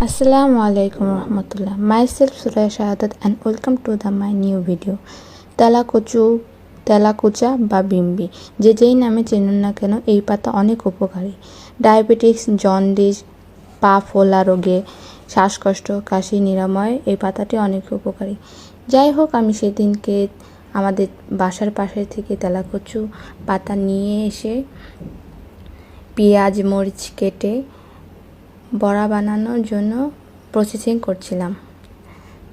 Assalamu alaikum rahmatullah. Myself Suraya Shahadat and welcome to my new video. তেলাকুচা বা বিম্বি যেই নামে চেনুন না কেন এই পাতা অনেক উপকারী। ডায়াবেটিস, জন্ডিস, পা ফোলা রোগে, শ্বাসকষ্ট, কাশি নিরাময় এই পাতাটি অনেক উপকারী। যাই হোক, আমি সেদিনকে আমাদের বাসার পাশে থেকে তেলাকুচু পাতা নিয়ে এসে পেঁয়াজ মরিচ কেটে বড়া বানানোর জন্য প্রসেসিং করছিলাম।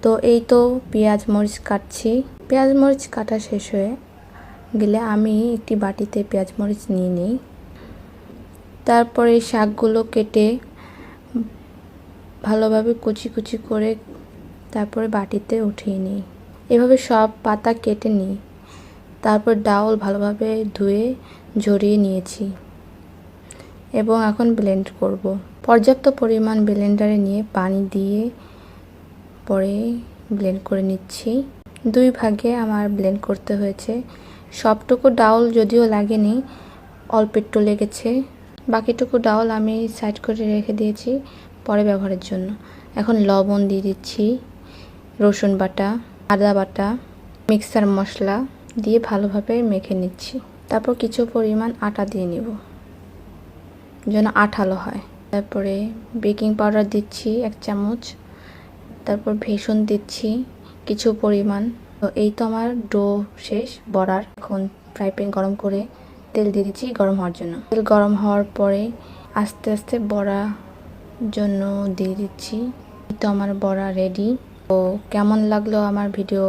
তো এই তো পেঁয়াজ মরিচ কাটছি। পেঁয়াজ মরিচ কাটা শেষ হয়ে গেলে আমি একটি বাটিতে পেঁয়াজ মরিচ নিয়ে নিই। তারপরে শাকগুলো কেটে ভালোভাবে কুচি কুচি করে তারপরে বাটিতে উঠিয়ে নিই। এভাবে সব পাতা কেটে নিই। তারপর ডাউল ভালোভাবে ধুয়ে ঝরিয়ে নিয়েছি এবং এখন ব্লেন্ড করব। পর্যাপ্ত পরিমাণ ব্লেন্ডারে নিয়ে পানি দিয়ে পরে ব্লেন্ড করে নিচ্ছি। 2 ভাগে আমার ব্লেন্ড করতে হয়েছে। সবটুকু ডাউল যদিও লাগেনি, অল্প একটু লেগেছে। বাকিটুকু ডাউল আমি সাইড করে রেখে দিয়েছি পরে ব্যবহারের জন্য। এখন লবণ দিয়ে দিচ্ছি, রসুন বাটা, আদা বাটা, মিক্সার মশলা দিয়ে ভালোভাবে মেখে নিচ্ছি। তারপর কিছু পরিমাণ আটা দিয়ে নিব যেন আঠালো হয়। তারপরে বেকিং পাউডার দিচ্ছি 1 চামচ। তারপর ভেষণ দিচ্ছি কিছু পরিমাণ। তো এই তো আমার ডো শেষ বড়ার। এখন ফ্রাই প্যান গরম করে তেল দিয়ে দিচ্ছি গরম হওয়ার জন্য। তেল গরম হওয়ার পরে আস্তে আস্তে বড়া জন্য দিয়ে দিচ্ছি। এই তো আমার বড়া রেডি। তো কেমন লাগলো আমার ভিডিও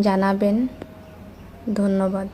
জানাবেন। ধন্যবাদ।